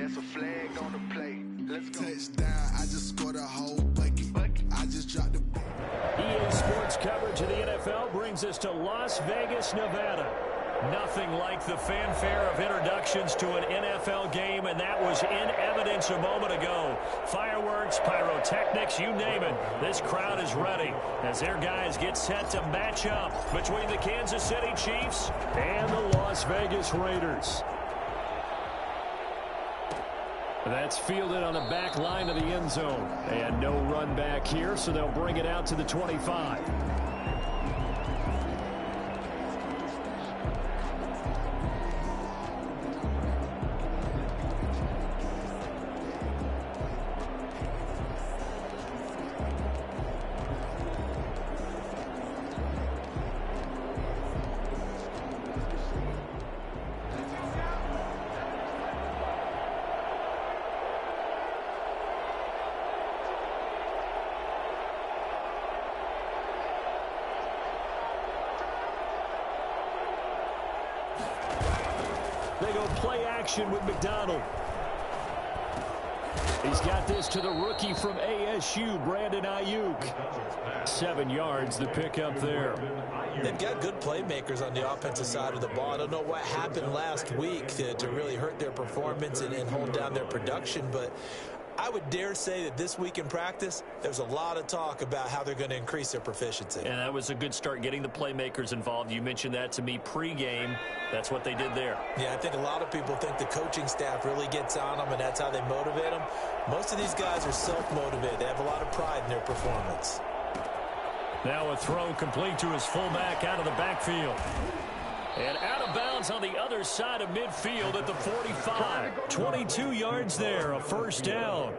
That's a flag on the play. Let's go. Touchdown, I just scored a whole bucket. I just dropped the ball. EA Sports coverage of the NFL brings us to Las Vegas, Nevada. Nothing like the fanfare of introductions to an NFL game, and that was in evidence a moment ago. Fireworks, pyrotechnics, you name it. This crowd is ready as their guys get set to match up between the Kansas City Chiefs and the Las Vegas Raiders. That's fielded on the back line of the end zone. And no run back here, so they'll bring it out to the 25. They go play action with McDonald. He's got this to the rookie from ASU, Brandon Ayuk. 7 yards, the pickup there. They've got good playmakers on the offensive side of the ball. I don't know what happened last week to really hurt their performance and hold down their production, but I would dare say that this week in practice, there's a lot of talk about how they're going to increase their proficiency. And that was a good start, getting the playmakers involved. You mentioned that to me pregame. That's what they did there. Yeah, I think a lot of people think the coaching staff really gets on them, and that's how they motivate them. Most of these guys are self-motivated. They have a lot of pride in their performance. Now a throw complete to his fullback out of the backfield. And out of bounds on the other side of midfield at the 45. 22 yards there, a first down.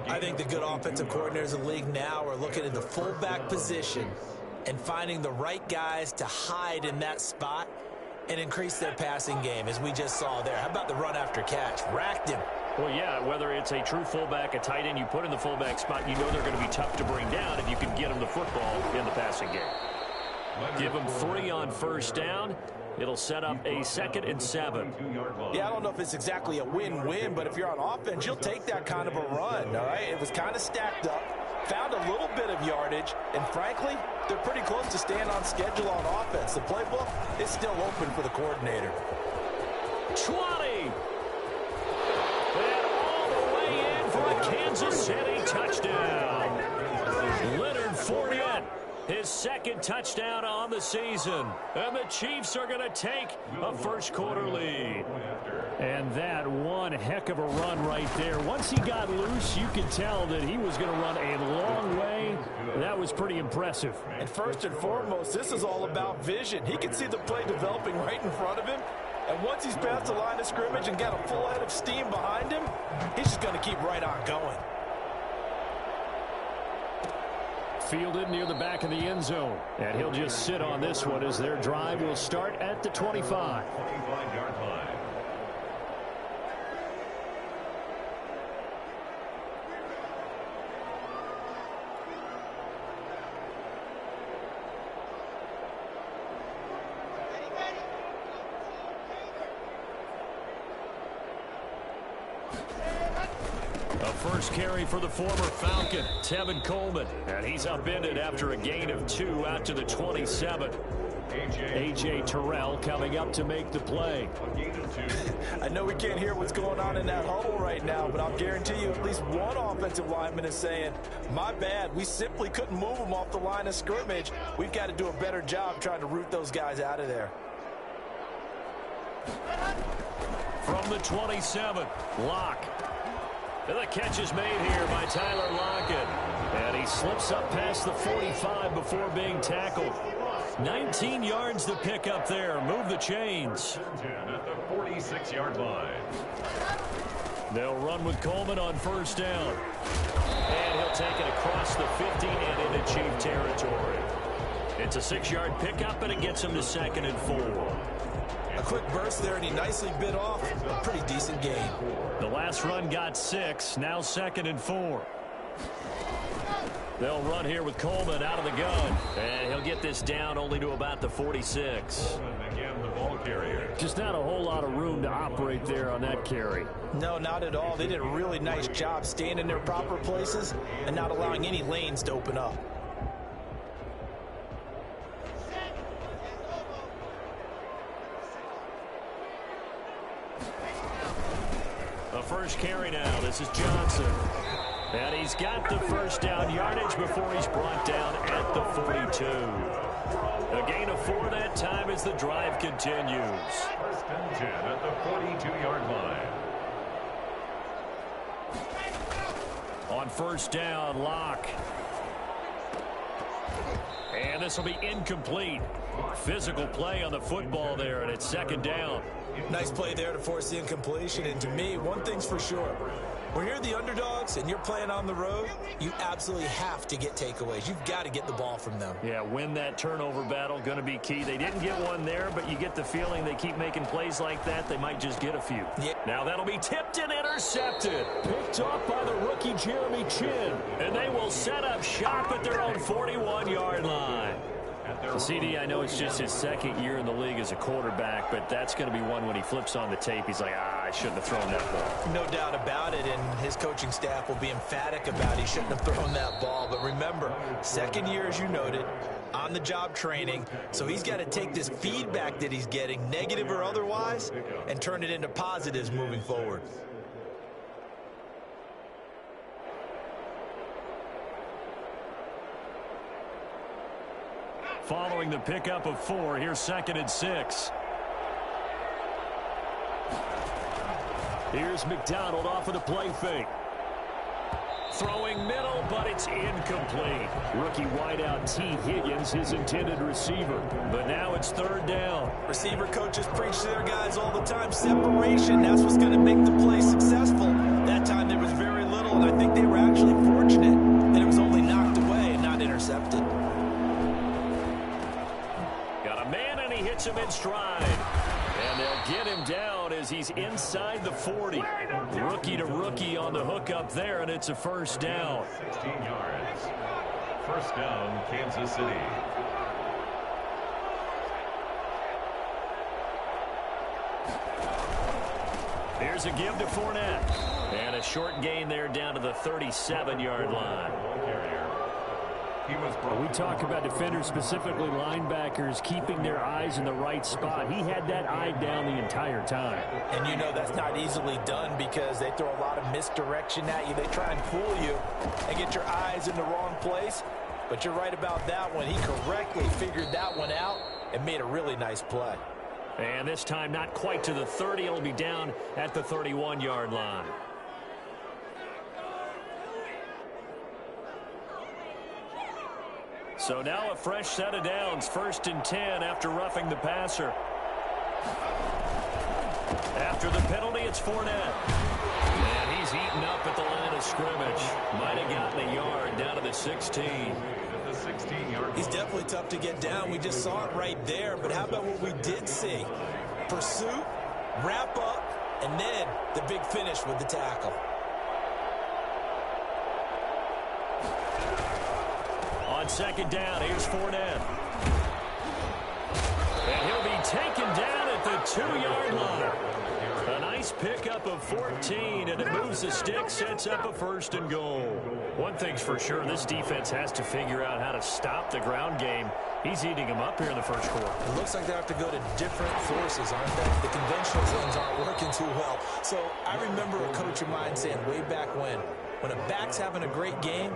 I think the good offensive coordinators in the league now are looking at the fullback position and finding the right guys to hide in that spot and increase their passing game, as we just saw there. How about the run after catch? Racked him. Well, yeah, whether it's a true fullback, a tight end you put in the fullback spot, you know they're going to be tough to bring down if you can get them the football in the passing game. Give them 3 on first down. It'll set up a 2nd and 7. Yeah, I don't know if it's exactly a win-win, but if you're on offense, you'll take that kind of a run, all right? It was kind of stacked up, found a little bit of yardage, and frankly, they're pretty close to staying on schedule on offense. The playbook is still open for the coordinator. 20! And all the way in for a Kansas City touchdown. Leonard Fournette. His 2nd touchdown on the season. And the Chiefs are going to take a first-quarter lead. And that one heck of a run right there. Once he got loose, you could tell that he was going to run a long way. That was pretty impressive. And first and foremost, this is all about vision. He can see the play developing right in front of him. And once he's past the line of scrimmage and got a full head of steam behind him, he's just going to keep right on going. Fielded near the back of the end zone. And he'll just sit on this one as their drive will start at the 25. 25-yard line. First carry for the former Falcon, Tevin Coleman. And he's upended after a gain of 2 out to the 27. A.J. Terrell coming up to make the play. I know we can't hear what's going on in that huddle right now, but I'll guarantee you at least one offensive lineman is saying, my bad, we simply couldn't move them off the line of scrimmage. We've got to do a better job trying to root those guys out of there. From the 27, Locke. And the catch is made here by Tyler Lockett. And he slips up past the 45 before being tackled. 19 yards to pick up there. Move the chains. At the 46-yard line. They'll run with Coleman on first down. And he'll take it across the 50 and into Chief territory. It's a 6-yard pickup, and it gets him to 2nd and 4. A quick burst there, and he nicely bit off a pretty decent gain. The last run got 6, now 2nd and 4. They'll run here with Coleman out of the gun. And he'll get this down only to about the 46. Again, the ball carrier. Just not a whole lot of room to operate there on that carry. No, not at all. They did a really nice job staying in their proper places and not allowing any lanes to open up. The first carry now. This is Johnson. And he's got the first down yardage before he's brought down at the 42. A gain of 4 that time as the drive continues. First and 10 at the 42-yard line. On first down, Locke. And this will be incomplete. Physical play on the football there, and it's second down. Nice play there to force the incompletion. And to me, one thing's for sure. When you're the underdogs and you're playing on the road, you absolutely have to get takeaways. You've got to get the ball from them. Yeah, win that turnover battle, going to be key. They didn't get one there, but you get the feeling they keep making plays like that, they might just get a few. Yeah. Now that'll be tipped and intercepted. Picked off by the rookie Jeremy Chin. And they will set up shop at their own 41-yard line. CD, I know it's just his second year in the league as a quarterback, but that's going to be one when he flips on the tape. He's like, I shouldn't have thrown that ball. No doubt about it, and his coaching staff will be emphatic about he shouldn't have thrown that ball. But remember, second year, as you noted, on-the-job training, so he's got to take this feedback that he's getting, negative or otherwise, and turn it into positives moving forward. Following the pickup of 4, here's 2nd and 6. Here's McDonald off of the play fake. Throwing middle, but it's incomplete. Rookie wideout T. Higgins, his intended receiver. But now it's 3rd down. Receiver coaches preach to their guys all the time. Separation, that's what's going to make the play successful. That time there was very little, and I think they were actually fortunate that it was only knocked away and not intercepted. Hits him in stride. And they'll get him down as he's inside the 40. Rookie to rookie on the hook up there, and it's a first down. 16 yards. First down, Kansas City. Here's a give to Fournette. And a short gain there down to the 37-yard line. We talk about defenders, specifically linebackers, keeping their eyes in the right spot. He had that eye down the entire time. And you know that's not easily done because they throw a lot of misdirection at you. They try and fool you and get your eyes in the wrong place. But you're right about that one. He correctly figured that one out and made a really nice play. And this time not quite to the 30. It'll be down at the 31-yard line. So now a fresh set of downs, 1st and 10 after roughing the passer. After the penalty, it's Fournette. And he's eaten up at the line of scrimmage. Might have gotten a yard down to the 16. He's definitely tough to get down. We just saw it right there. But how about what we did see? Pursuit, wrap up, and then the big finish with the tackle. On 2nd down, here's Fournette. And he'll be taken down at the 2-yard line. A nice pickup of 14, and it moves the stick, sets up a 1st and goal. One thing's for sure, this defense has to figure out how to stop the ground game. He's eating them up here in the first quarter. It looks like they have to go to different forces, aren't they? The conventional things aren't working too well. So I remember a coach of mine saying way back when a back's having a great game,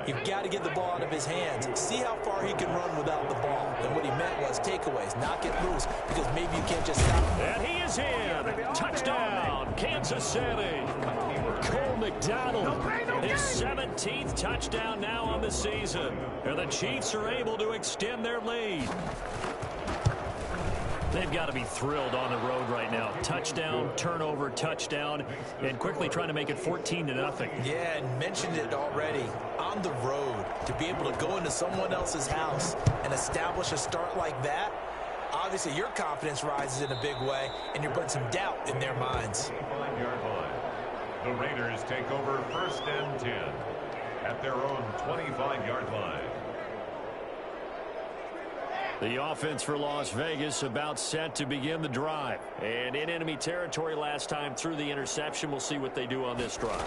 you've got to get the ball out of his hands. See how far he can run without the ball. And what he meant was takeaways, knock it loose, because maybe you can't just stop him. And he is in. Touchdown, Kansas City. Cole McDonald, his 17th touchdown now on the season. And the Chiefs are able to extend their lead. They've got to be thrilled on the road right now. Touchdown, turnover, touchdown, and quickly trying to make it 14-0. Yeah, and mentioned it already. On the road, to be able to go into someone else's house and establish a start like that, obviously your confidence rises in a big way, and you're putting some doubt in their minds. The Raiders take over 1st and 10. at their own 25-yard line. The offense for Las Vegas about set to begin the drive. And in enemy territory last time through the interception. We'll see what they do on this drive.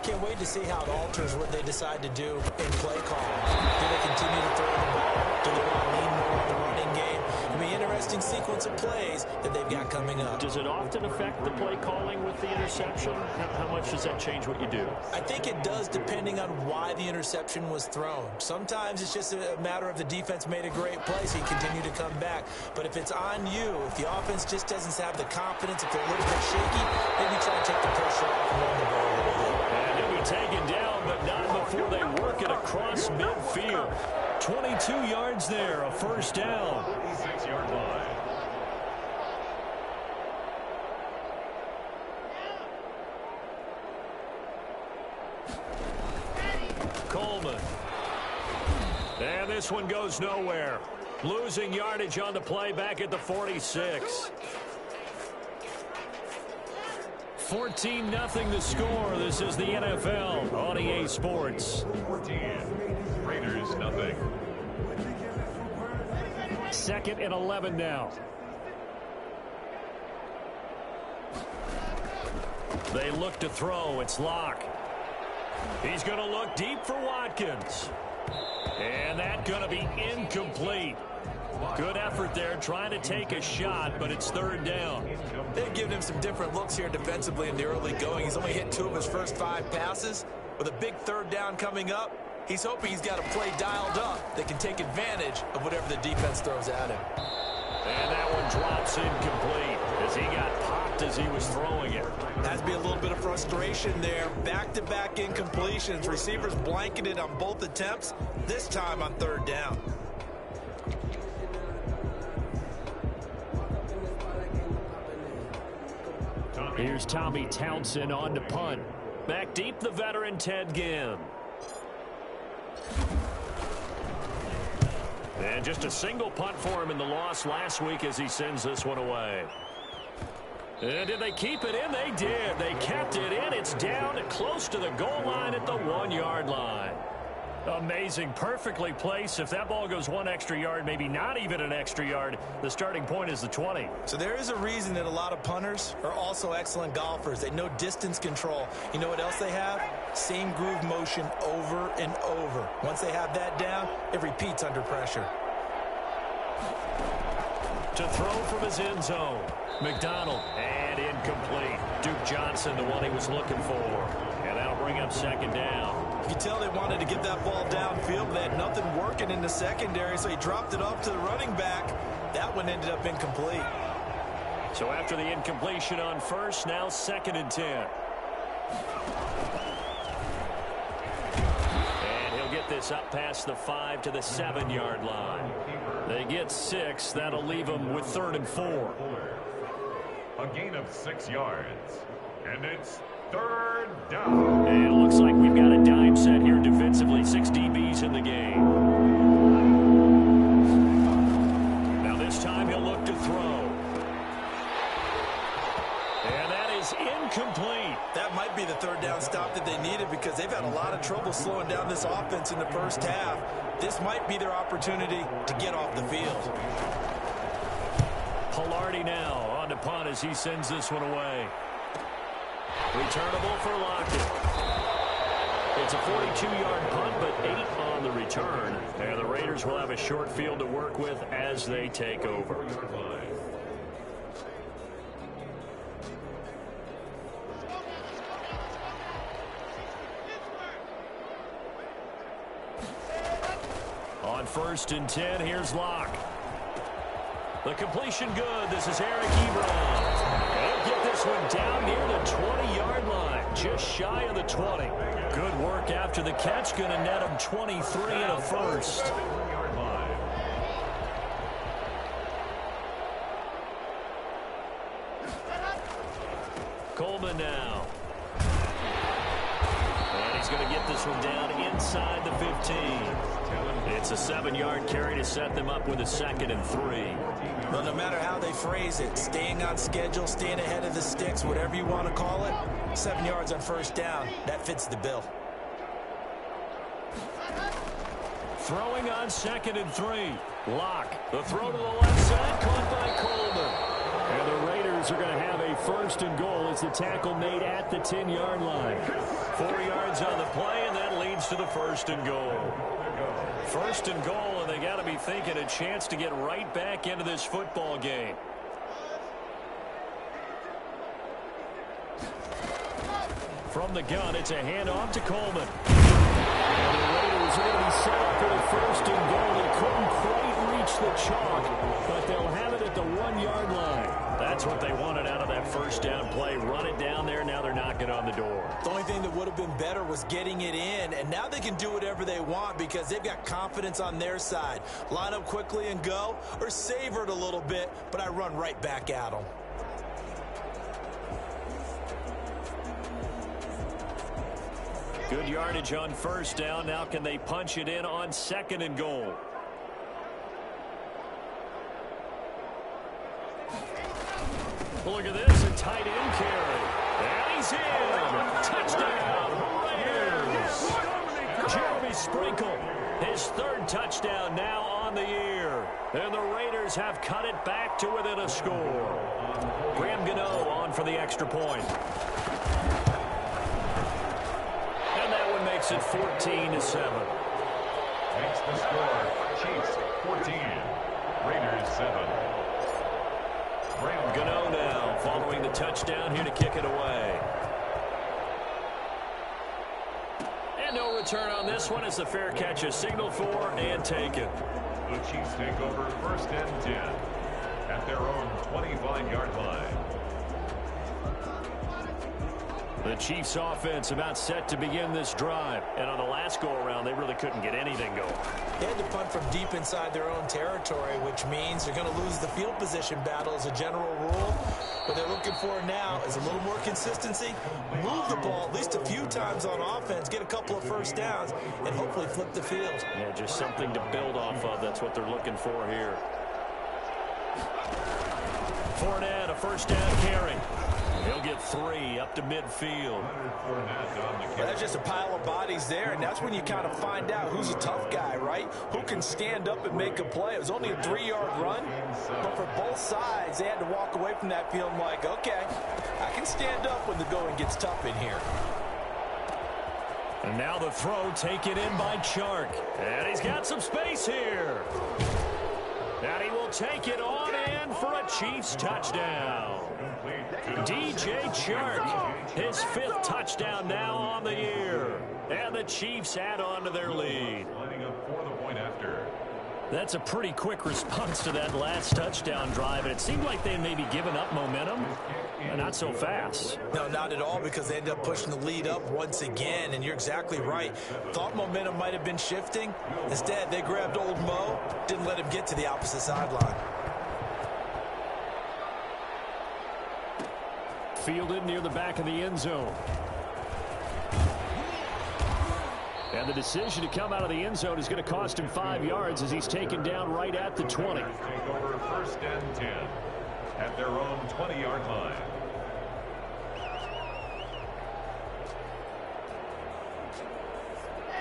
Can't wait to see how it alters what they decide to do in play calling. Do they continue to throw the ball? Do they want to lean more on the running game? It'll be an interesting sequence of plays that they've got coming up. Does it often affect the play calling with the interception? How much does that change what you do? I think it does, depending on why the interception was thrown. Sometimes it's just a matter of the defense made a great play, so you continue to come back. But if it's on you, if the offense just doesn't have the confidence, if they're a little bit shaky, maybe try to take the pressure off and run the ball a little bit. And he'll be taken down, but not before they work it across midfield. 22 yards there, a first down. 6-yard line. Coleman. And this one goes nowhere. Losing yardage on the play back at the 46. 14-0 the score. This is the NFL on EA Sports. 14. Raiders nothing. 2nd and 11 now. They look to throw. It's Locke. He's going to look deep for Watkins. And that's going to be incomplete. Good effort there trying to take a shot, but it's 3rd down. They've given him some different looks here defensively in the early going. He's only hit 2 of his first 5 passes. With a big 3rd down coming up, he's hoping he's got a play dialed up that can take advantage of whatever the defense throws at him. And that one drops incomplete as he got popped as he was throwing it. Has to be a little bit of frustration there. Back-to-back incompletions. Receivers blanketed on both attempts, this time on 3rd down. Here's Tommy Townsend on to punt. Back deep, the veteran Ted Ginn. And just a single punt for him in the loss last week as he sends this one away. And did they keep it in? They did. They kept it in. It's down close to the goal line at the 1-yard line. Amazing. Perfectly placed. If that ball goes 1 extra yard, maybe not even an extra yard, the starting point is the 20. So there is a reason that a lot of punters are also excellent golfers. They know distance control. You know what else they have? Same groove motion over and over. Once they have that down, it repeats under pressure. To throw from his end zone. McDonald, and incomplete. Duke Johnson, the one he was looking for. And that'll bring up 2nd down. You can tell they wanted to get that ball downfield, but they had nothing working in the secondary, so he dropped it off to the running back. That one ended up incomplete. So after the incompletion on 1st, now 2nd and 10. And he'll get this up past the 5 to the 7-yard line. They get 6. That'll leave them with 3rd and 4. A gain of 6 yards. And it's 3rd down. And it looks like we've got a dime set here defensively. 6 DBs in the game. Now this time he'll look to throw. And that is incomplete. That might be the 3rd down stop that they needed because they've had a lot of trouble slowing down this offense in the first half. This might be their opportunity to get off the field. Pilardi now on to punt as he sends this one away. Returnable for Lockett. It's a 42-yard punt, but 8 on the return. And the Raiders will have a short field to work with as they take over. On 1st and 10, here's Locke. The completion good. This is Eric Ebron. They'll get this one down near the 20-yard line, just shy of the 20. Good work after the catch. Going to net him 23 and a first. Coleman now. And he's going to get this one down inside the 15. It's a 7-yard carry to set them up with a 2nd and 3. Well, no matter how they phrase it, staying on schedule, staying ahead of the sticks, whatever you want to call it, 7 yards on 1st down, that fits the bill. Throwing on 2nd and 3. Lock. The throw to the left side, caught by Coleman. And the Raiders are going to have a 1st and goal as the tackle made at the 10-yard line. 4 yards on the play, and that leads to the 1st and goal. 1st and goal, and they got to be thinking a chance to get right back into this football game. From the gun, it's a handoff to Coleman. And the Raiders are going to be set up for the 1st and goal. They couldn't quite reach the chalk, but they'll have it at the 1-yard line. That's what they wanted out of that 1st down play. Run it down there. Now they're knocking on the door. The only thing that would have been better was getting it in, and now they can do whatever they want because they've got confidence on their side. Line up quickly and go, or savor it a little bit, but I run right back at them. Good yardage on 1st down. Now can they punch it in on 2nd and goal? Look at this, a tight end carry. And he's in. Touchdown, Raiders. Jeremy Sprinkle, his 3rd touchdown now on the year. And the Raiders have cut it back to within a score. Graham Gano on for the extra point. Makes it 14-7. Makes the score. Chiefs 14, Raiders 7. Gano now following the touchdown here to kick it away. And no return on this one as the fair catch is signaled for and taken. The Chiefs take over 1st and 10 at their own 25-yard line. The Chiefs offense about set to begin this drive. And on the last go-around, they really couldn't get anything going. They had to punt from deep inside their own territory, which means they're going to lose the field position battle as a general rule. What they're looking for now is a little more consistency, move the ball at least a few times on offense, get a couple of 1st downs, and hopefully flip the field. Yeah, just something to build off of. That's what they're looking for here. Fournette, a 1st down carry. He'll get 3 up to midfield. Well, that's just a pile of bodies there, and that's when you kind of find out who's a tough guy, right? Who can stand up and make a play. It was only a 3-yard run, but for both sides, they had to walk away from that field like, okay, I can stand up when the going gets tough in here. And now the throw taken in by Chark. And he's got some space here. And he will take it on in for a Chiefs touchdown. DJ Chark, his 5th touchdown now on the year. And the Chiefs add on to their lead. Lining up for the point after. That's a pretty quick response to that last touchdown drive. And it seemed like they had maybe given up momentum. Not so fast. No, not at all, because they ended up pushing the lead up once again. And you're exactly right. Thought momentum might have been shifting. Instead, they grabbed old Mo, didn't let him get to the opposite sideline. Fielded near the back of the end zone. And the decision to come out of the end zone is going to cost him 5 yards as he's taken down right at the 20. Take over 1st and 10 at their own 20-yard line.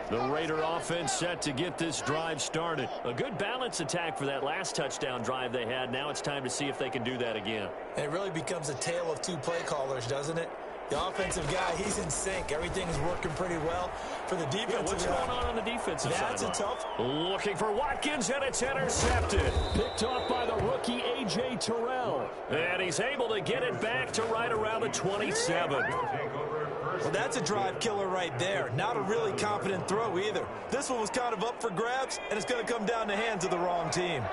The Raider offense set to get this drive started. A good balance attack for that last touchdown drive they had. Now it's time to see if they can do that again. And it really becomes a tale of 2 play callers, doesn't it? The offensive guy, he's in sync. Everything's working pretty well. For the defensive what's going on the defensive side? That's a tough. Looking for Watkins, and it's intercepted. Picked off by the rookie A.J. Terrell. And he's able to get it back to right around the 27. Well, that's a drive killer right there. Not a really confident throw either. This one was kind of up for grabs, and it's going to come down the hands of the wrong team.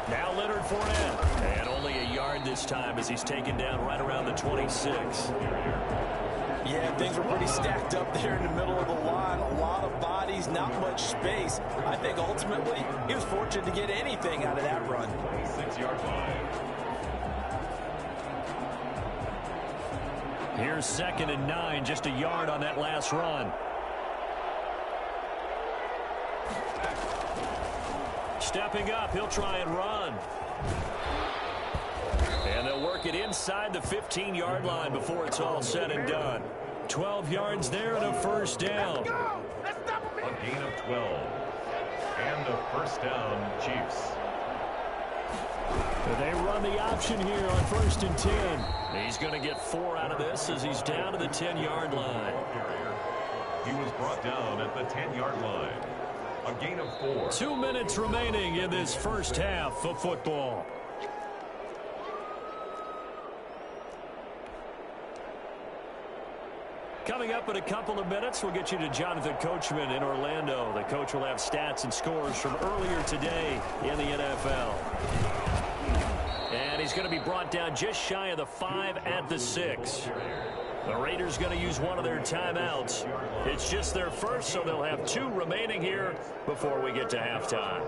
Now Leonard Fournette. And only a yard this time as he's taken down right around the 26. Yeah, things were pretty stacked up there in the middle of the line. A lot of bodies, not much space. I think ultimately he was fortunate to get anything out of that run. 26-yard line. Here's 2nd and 9, just a yard on that last run. Stepping up, he'll try and run. And they'll work it inside the 15-yard line before it's all said and done. 12 yards there and a first down. A gain of 12. And a first down, Chiefs. They run the option here on 1st and 10. He's going to get 4 out of this as he's down to the 10-yard line. He was brought down at the 10-yard line. A gain of 4. 2 minutes remaining in this first half of football. Coming up in a couple of minutes, we'll get you to Jonathan Coachman in Orlando. The coach will have stats and scores from earlier today in the NFL. And he's going to be brought down just shy of the 5 at the 6. The Raiders going to use one of their timeouts. It's just their first, so they'll have 2 remaining here before we get to halftime.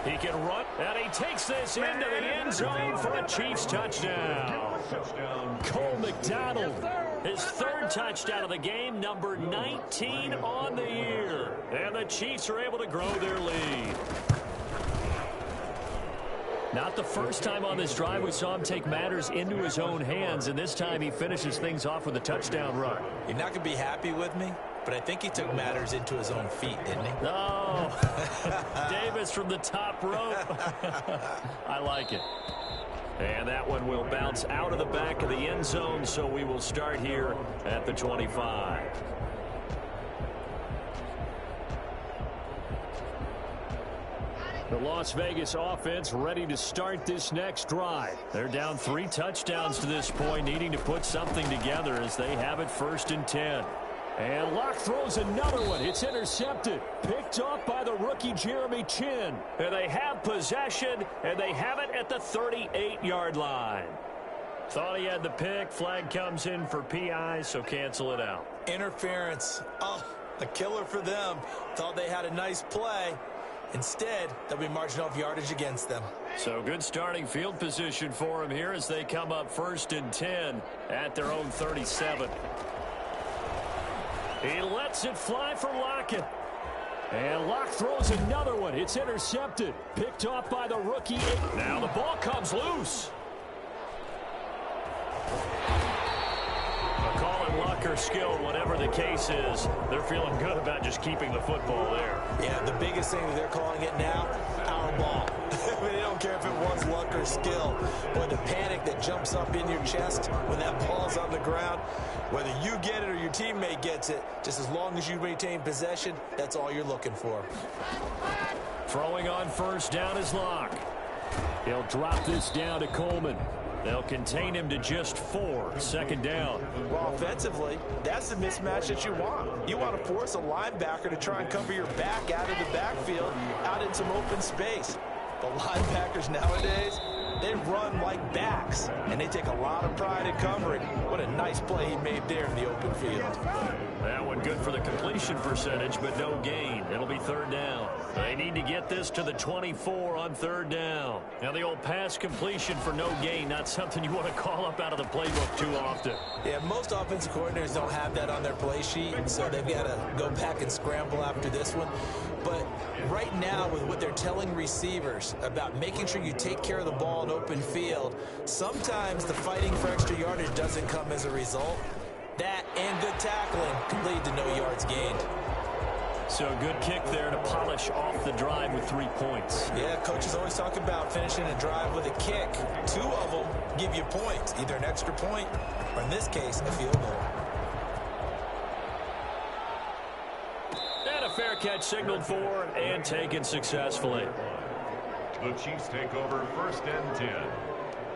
He can run, and he takes this into the end zone for a Chiefs touchdown. Cole McDonald, his 3rd touchdown of the game, number 19 on the year. And the Chiefs are able to grow their lead. Not the first time on this drive we saw him take matters into his own hands, and this time he finishes things off with a touchdown run. You're not going to be happy with me, but I think he took matters into his own feet, didn't he? Oh, Davis from the top rope. I like it. And that one will bounce out of the back of the end zone, so we will start here at the 25. The Las Vegas offense ready to start this next drive. They're down 3 touchdowns to this point, needing to put something together as they have it 1st and 10. And Locke throws another one. It's intercepted. Picked off by the rookie Jeremy Chin. And they have possession, and they have it at the 38-yard line. Thought he had the pick. Flag comes in for PI, so cancel it out. Interference. Oh, a killer for them. Thought they had a nice play. Instead, they'll be marching off yardage against them. So good starting field position for him here as they come up 1st and 10 at their own 37. He lets it fly for Lockett. And Locke throws another one. It's intercepted. Picked off by the rookie. Now the ball comes loose. McCall Luck are skilled, whatever the case is. They're feeling good about just keeping the football there. Yeah, the biggest thing that they're calling it now, our ball. They don't care if it was luck or skill, or the panic that jumps up in your chest when that ball's on the ground. Whether you get it or your teammate gets it, just as long as you retain possession, that's all you're looking for. Throwing on 1st down is Locke. He'll drop this down to Coleman. They'll contain him to just 4. 2nd down. Well, offensively, that's the mismatch that you want. You want to force a linebacker to try and cover your back out of the backfield, out in some open space. The linebackers nowadays, they run like backs, and they take a lot of pride in covering. What a nice play he made there in the open field. That one good for the completion percentage, but no gain. It'll be 3rd down. They need to get this to the 24 on 3rd down. Now the old pass completion for no gain, not something you want to call up out of the playbook too often. Yeah, most offensive coordinators don't have that on their play sheet, so they've got to go back and scramble after this one. But right now, with what they're telling receivers about making sure you take care of the ball in open field, sometimes the fighting for extra yardage doesn't come as a result. That and good tackling could lead to no yards gained. So a good kick there to polish off the drive with 3 points. Yeah, coaches always talk about finishing a drive with a kick. 2 of them give you points, either an extra point or, in this case, a field goal. And a fair catch signaled for and taken successfully. The Chiefs take over 1st and 10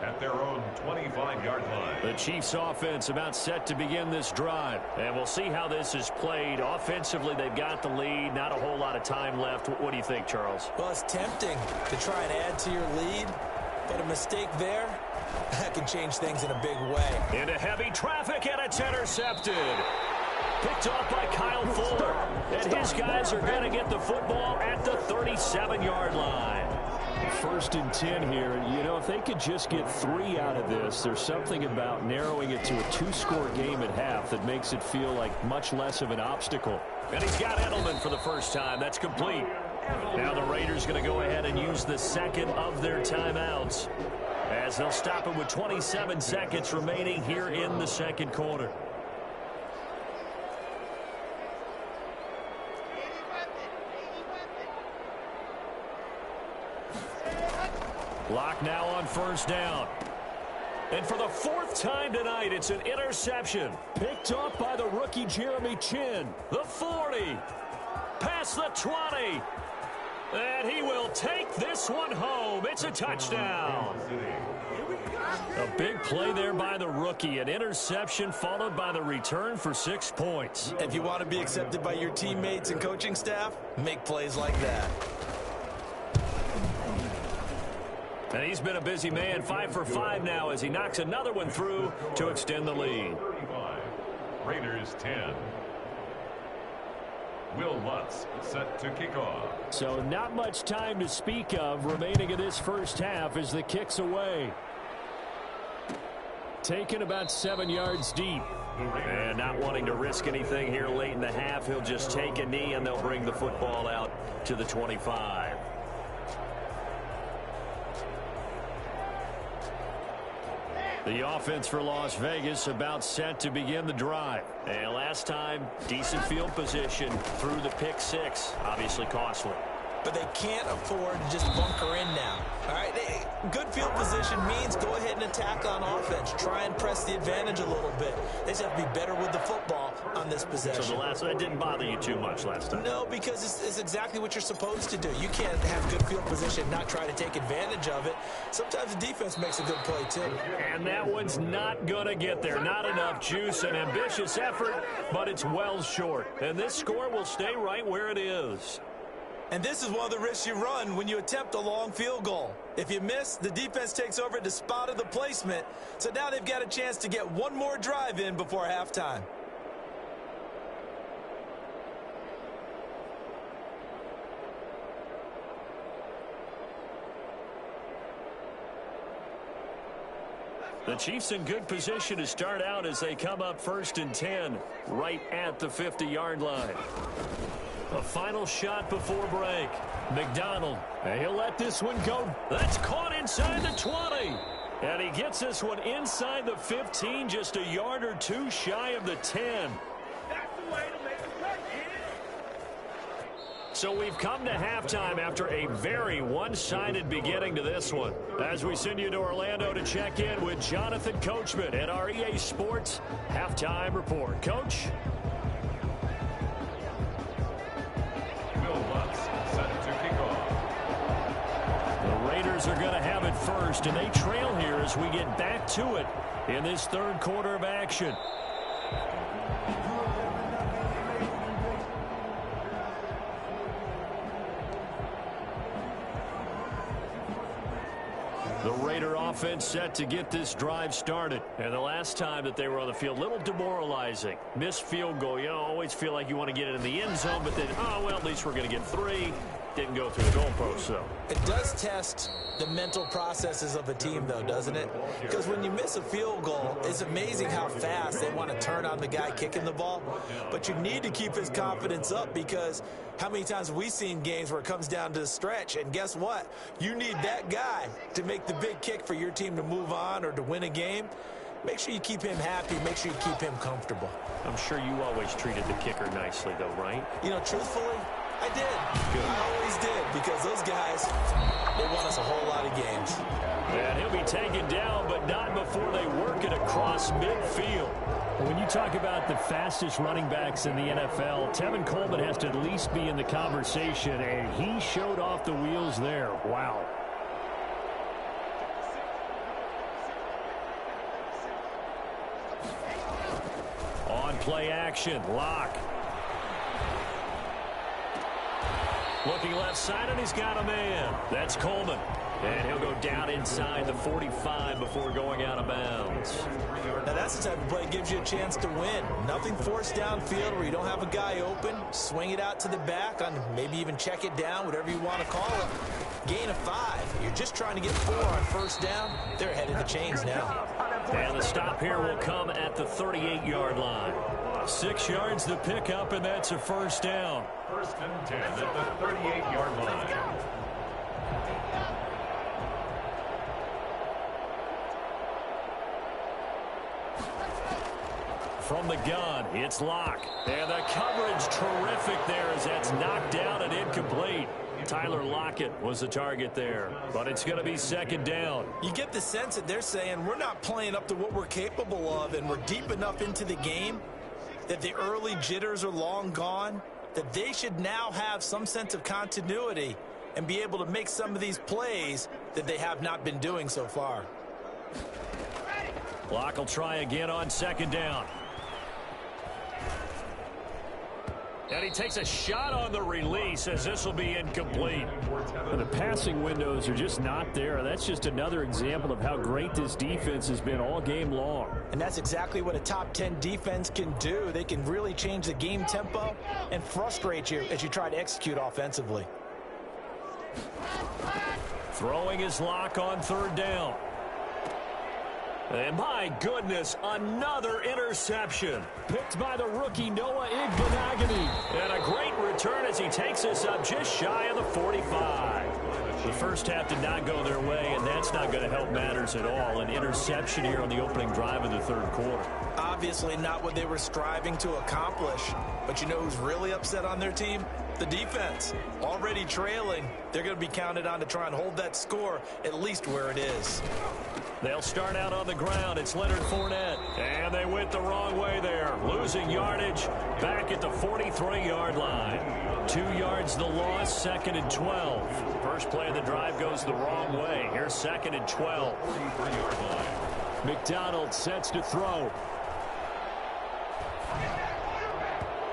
at their own 25-yard line. The Chiefs offense about set to begin this drive. And we'll see how this is played. Offensively, they've got the lead. Not a whole lot of time left. What do you think, Charles? Well, it's tempting to try and add to your lead, but a mistake there that can change things in a big way. Into heavy traffic, and it's intercepted. Picked off by Kyle Fuller. And his guys are going to get the football at the 37-yard line. 1st and 10 here. You know, if they could just get 3 out of this, there's something about narrowing it to a 2-score game at half that makes it feel like much less of an obstacle. And he's got Edelman for the first time. That's complete. Now the Raiders going to go ahead and use the second of their timeouts, as they'll stop it with 27 seconds remaining here in the second quarter. Lock now on 1st down. And for the 4th time tonight, it's an interception. Picked off by the rookie Jeremy Chin. The 40. Past the 20. And he will take this one home. It's a touchdown. A big play there by the rookie. An interception followed by the return for 6 points. If you want to be accepted by your teammates and coaching staff, make plays like that. And he's been a busy man, 5 for 5 now as he knocks another one through to extend the lead. 35. Raiders 10. Will Lutz set to kick off. So not much time to speak of remaining in this first half as the kick's away. Taken about 7 yards deep. And not wanting to risk anything here late in the half, he'll just take a knee and they'll bring the football out to the 25. The offense for Las Vegas about set to begin the drive. And last time, decent field position through the pick 6. Obviously costly. But they can't afford to just bunker in now. All right, good field position means go ahead and attack on offense. Try and press the advantage a little bit. They just have to be better with the football on this possession. So that didn't bother you too much last time? No, because it's exactly what you're supposed to do. You can't have good field position and not try to take advantage of it. Sometimes the defense makes a good play, too. And that one's not going to get there. Not enough juice, an ambitious effort, but it's well short. And this score will stay right where it is. And this is one of the risks you run when you attempt a long field goal. If you miss, the defense takes over at the spot of the placement. So now they've got a chance to get one more drive in before halftime. The Chiefs in good position to start out as they come up 1st and 10 right at the 50-yard line. A final shot before break. McDonald. He'll let this one go. That's caught inside the 20. And he gets this one inside the 15, just a yard or 2 shy of the 10. So we've come to halftime after a very one-sided beginning to this one. As we send you to Orlando to check in with Jonathan Coachman at our EA Sports Halftime Report. Coach? Are going to have it first, and they trail here as we get back to it in this 3rd quarter of action. The Raider offense set to get this drive started. And the last time that they were on the field, a little demoralizing. Missed field goal. You know, always feel like you want to get it in the end zone, but then, oh, well, at least we're going to get 3. Didn't go through the goalpost, so. It does test the mental processes of a team, though, doesn't it? Because when you miss a field goal, it's amazing how fast they want to turn on the guy kicking the ball. But you need to keep his confidence up, because how many times have we seen games where it comes down to the stretch? And guess what? You need that guy to make the big kick for your team to move on or to win a game. Make sure you keep him happy. Make sure you keep him comfortable. I'm sure you always treated the kicker nicely, though, right? You know, truthfully, I did. Good. I always did, because those guys, they won us a whole lot of games. And he'll be taken down, but not before they work it across midfield. When you talk about the fastest running backs in the NFL, Tevin Coleman has to at least be in the conversation, and he showed off the wheels there. Wow. On play action, Lock. Looking left side, and he's got a man. That's Coleman. And he'll go down inside the 45 before going out of bounds. Now that's the type of play that gives you a chance to win. Nothing forced downfield where you don't have a guy open. Swing it out to the back, on maybe even check it down, whatever you want to call it. Gain of 5. You're just trying to get 4 on first down. They're ahead of the chains now. And the stop here will come at the 38-yard line. 6 yards to pick up, and that's a first down. First and 10 at the 38-yard line. From the gun, it's Locke. And the coverage terrific there as that's knocked down and incomplete. Tyler Lockett was the target there, but it's going to be second down. You get the sense that they're saying we're not playing up to what we're capable of, and we're deep enough into the game that the early jitters are long gone, that they should now have some sense of continuity and be able to make some of these plays that they have not been doing so far. Locke will try again on second down. And he takes a shot on the release as this will be incomplete. The passing windows are just not there. That's just another example of how great this defense has been all game long. And that's exactly what a top 10 defense can do. They can really change the game tempo and frustrate you as you try to execute offensively. Throwing his Locke on third down. And my goodness, another interception. Picked by the rookie Noah Igbenogany. And a great return as he takes us up just shy of the 45. The first half did not go their way, and that's not going to help matters at all. An interception here on the opening drive of the third quarter. Obviously not what they were striving to accomplish. But you know who's really upset on their team? The defense. Already trailing, they're going to be counted on to try and hold that score at least where it is. They'll start out on the ground. It's Leonard Fournette. And they went the wrong way there. Losing yardage back at the 43-yard line. 2 yards the loss, second and 12. First play of the drive goes the wrong way. Here's second and 12. McDonald sets to throw.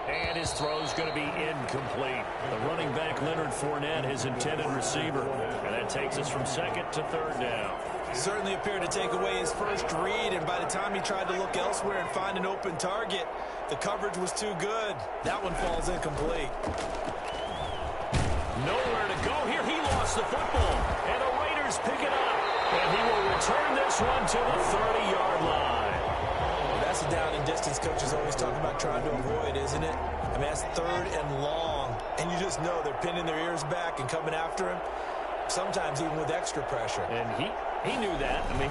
And his throw's going to be incomplete. The running back, Leonard Fournette, his intended receiver. And that takes us from second to third down. Certainly appeared to take away his first read, and by the time he tried to look elsewhere and find an open target, the coverage was too good. That one falls incomplete. Nowhere to go here. He lost the football, and the Raiders pick it up. And he will return this one to the 30-yard line. Well, that's a down and distance coach is always talking about trying to avoid, isn't it? I mean, that's third and long, and you just know they're pinning their ears back and coming after him, sometimes even with extra pressure. And he knew that. I mean,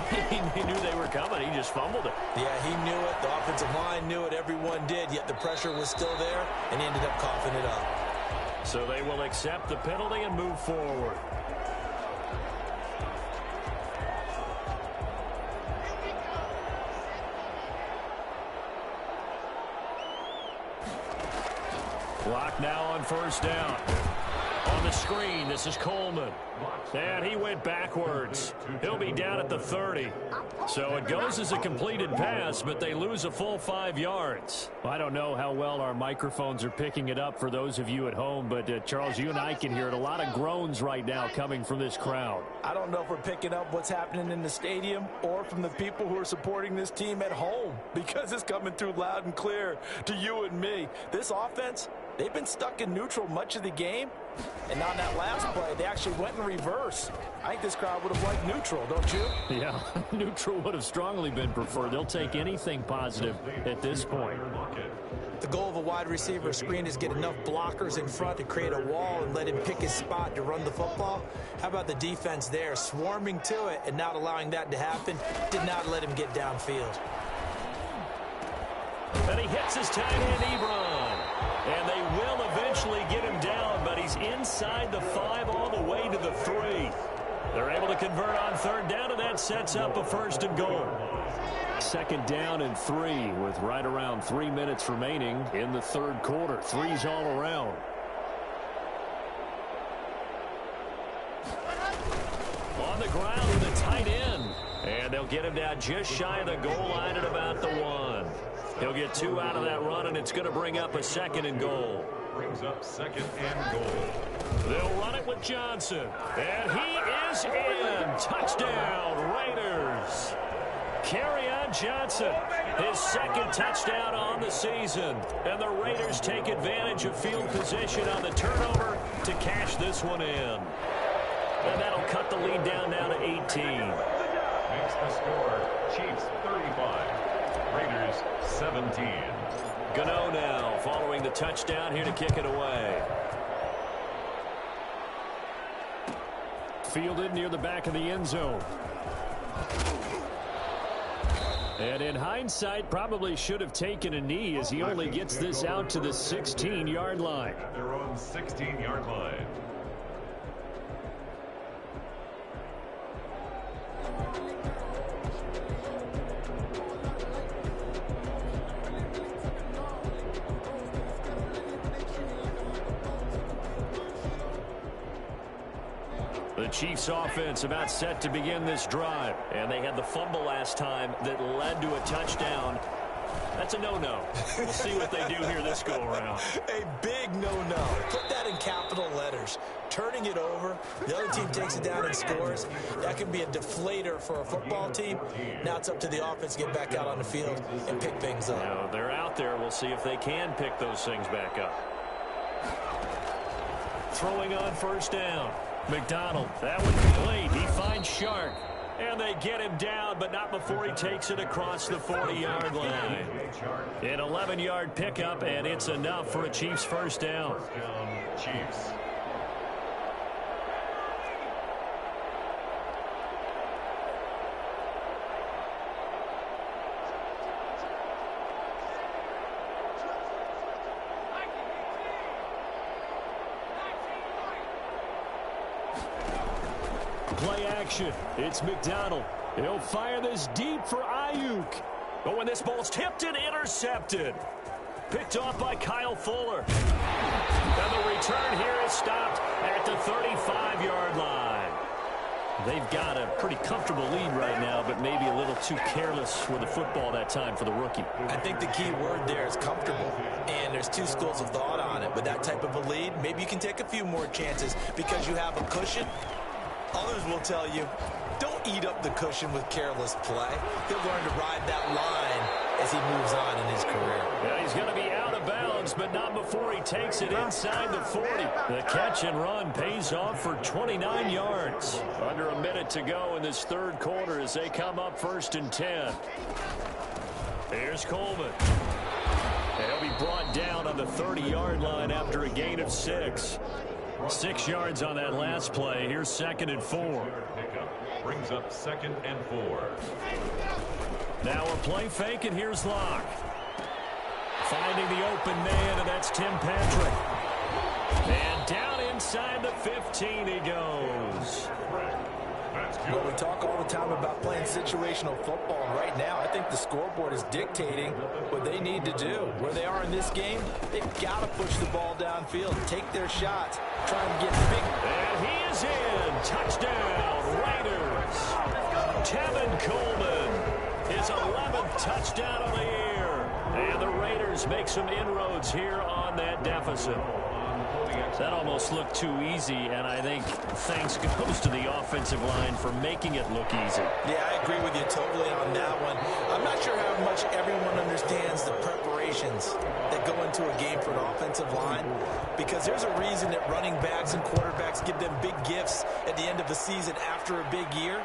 he knew they were coming. He just fumbled it. Yeah, he knew it. The offensive line knew it. Everyone did, yet the pressure was still there, and he ended up coughing it up. So they will accept the penalty and move forward. Lock now on first down. On the screen, this is Coleman. And he went backwards. He'll be down at the 30. So it goes as a completed pass, but they lose a full 5 yards. I don't know how well our microphones are picking it up for those of you at home, but Charles, you and I can hear it. A lot of groans right now coming from this crowd. I don't know if we're picking up what's happening in the stadium or from the people who are supporting this team at home, because it's coming through loud and clear to you and me. This offense, they've been stuck in neutral much of the game, and on that last play, they actually went in reverse. I think this crowd would have liked neutral, don't you? Yeah, neutral would have strongly been preferred. They'll take anything positive at this point. The goal of a wide receiver screen is get enough blockers in front to create a wall and let him pick his spot to run the football. How about the defense there, swarming to it and not allowing that to happen? Did not let him get downfield. And he hits his tight end, Ebron. And they will eventually get him down, but he's inside the 5 all the way to the 3. They're able to convert on third down, and that sets up a first and goal. Second down and 3 with right around 3 minutes remaining in the third quarter. 3's all around. On the ground with a tight end. And they'll get him down just shy of the goal line at about the 1. He'll get 2 out of that run, and it's going to bring up a second and goal. Brings up second and goal. run it with Johnson. And he is in. Touchdown, Raiders. Kerryon Johnson, his second touchdown on the season. And the Raiders take advantage of field position on the turnover to cash this one in. And that'll cut the lead down now to 18. Makes the score Chiefs 35, Raiders 17. Gano now following the touchdown here to kick it away. Fielded near the back of the end zone. And in hindsight, probably should have taken a knee as he only gets this out to the 16-yard line. At their own 16-yard line. The Chiefs offense about set to begin this drive. And they had the fumble last time that led to a touchdown. That's a no-no. We'll see what they do here this go-around. A big no-no. Put that in capital letters. Turning it over, the other team takes it down and scores. That can be a deflator for a football team. Now it's up to the offense to get back out on the field and pick things up. Now, they're out there. We'll see if they can pick those things back up. Throwing on first down. McDonald, that would be late. He finds Shark. And they get him down, but not before he takes it across the 40-yard line. An 11-yard pickup, and it's enough for a Chiefs first down. First down, Chiefs. Play action. It's McDonald. He'll fire this deep for Ayuk. Oh, and this ball's tipped and intercepted. Picked off by Kyle Fuller. And the return here is stopped at the 35-yard line. They've got a pretty comfortable lead right now, but maybe a little too careless with the football that time for the rookie. I think the key word there is comfortable, and there's two schools of thought on it. With that type of a lead, maybe you can take a few more chances because you have a cushion. Others will tell you, don't eat up the cushion with careless play. He'll learn to ride that line as he moves on in his career. Yeah, he's going to be out of bounds, but not before he takes it inside the 40. The catch and run pays off for 29 yards. Under a minute to go in this third quarter as they come up 1st and 10. Here's Coleman. And he'll be brought down on the 30-yard line after a gain of 6. 6 yards on that last play. Here's 2nd and 4. Pickup brings up 2nd and 4. Now a play fake, and here's Locke. Finding the open man, and that's Tim Patrick. And down inside the 15 he goes. Well, we talk all the time about playing situational football, and right now I think the scoreboard is dictating what they need to do. Where they are in this game, they've got to push the ball downfield, take their shots, try and get big. And he is in. Touchdown, Raiders. Tevin Coleman, his 11th touchdown of the year. And the Raiders make some inroads here on that deficit. That almost looked too easy, and I think thanks goes to the offensive line for making it look easy. Yeah, I agree with you totally on that one. I'm not sure how much everyone understands the preparations that go into a game for an offensive line, because there's a reason that running backs and quarterbacks give them big gifts at the end of the season after a big year.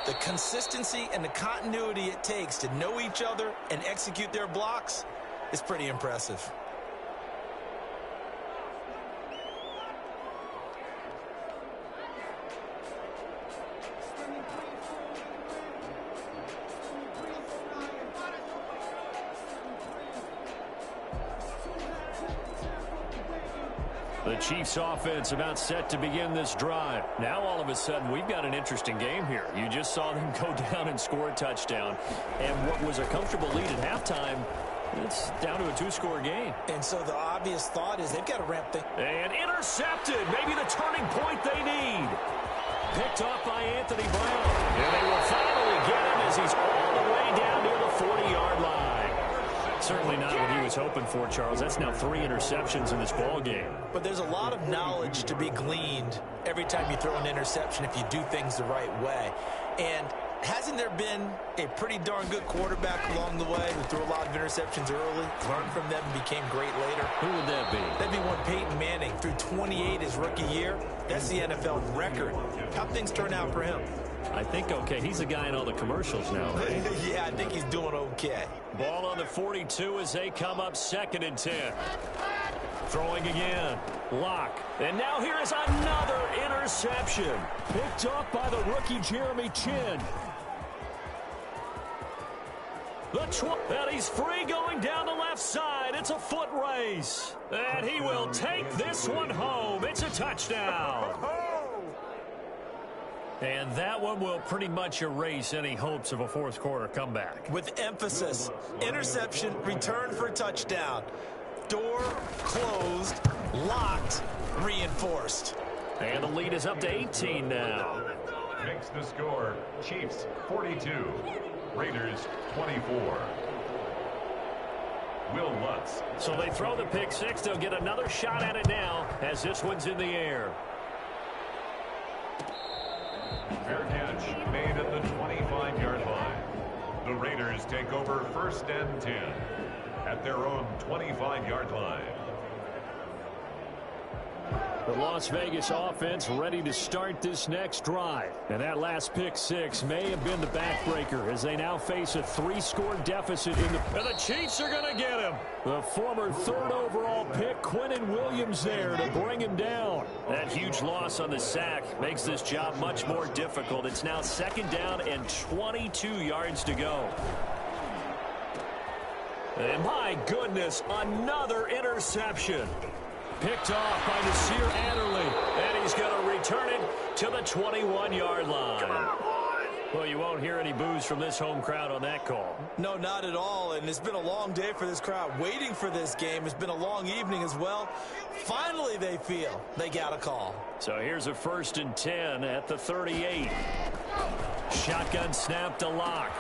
The consistency and the continuity it takes to know each other and execute their blocks is pretty impressive. The Chiefs offense about set to begin this drive. Now all of a sudden we've got an interesting game here. You just saw them go down and score a touchdown. And what was a comfortable lead at halftime, it's down to a 2-score game. And so the obvious thought is they've got to ramp things. And intercepted. Maybe the turning point they need. Picked off by Anthony Brown. And they will finally get him as he's all the way down near the 40-yard line. Certainly not what he was hoping for, Charles. That's now 3 interceptions in this ball game. But there's a lot of knowledge to be gleaned every time you throw an interception if you do things the right way. And hasn't there been a pretty darn good quarterback along the way who threw a lot of interceptions early, learned from them, and became great later? Who would that be? That'd be one Peyton Manning. Threw 28 his rookie year. That's the NFL record. How'd things turn out for him? I think okay. He's the guy in all the commercials now, right? Yeah, I think he's doing okay. Ball on the 42 as they come up 2nd and 10. Throwing again. Lock. And now here is another interception. Picked off by the rookie Jeremy Chin. And he's free going down the left side. It's a foot race. And he will take this one home. It's a touchdown. And that one will pretty much erase any hopes of a fourth quarter comeback. With emphasis, interception, return for a touchdown. Door closed, locked, reinforced. And the lead is up to 18 now. Makes the score Chiefs 42, Raiders 24. Will Lutz. So they throw the pick six. They'll get another shot at it now as this one's in the air. Fair catch made at the 25-yard line. The Raiders take over 1st and 10 at their own 25-yard line. The Las Vegas offense ready to start this next drive. And that last pick six may have been the backbreaker as they now face a 3-score deficit in the... And the Chiefs are going to get him. The former 3rd overall pick, Quinnen Williams, there to bring him down. That huge loss on the sack makes this job much more difficult. It's now 2nd down and 22 yards to go. And my goodness, another interception. Picked off by Nasir Adderley, and he's going to return it to the 21-yard line. Well, you won't hear any boos from this home crowd on that call. No, not at all, and it's been a long day for this crowd waiting for this game. It's been a long evening as well. Finally, they feel they got a call. So here's a 1st and 10 at the 38. Shotgun snap to Lock.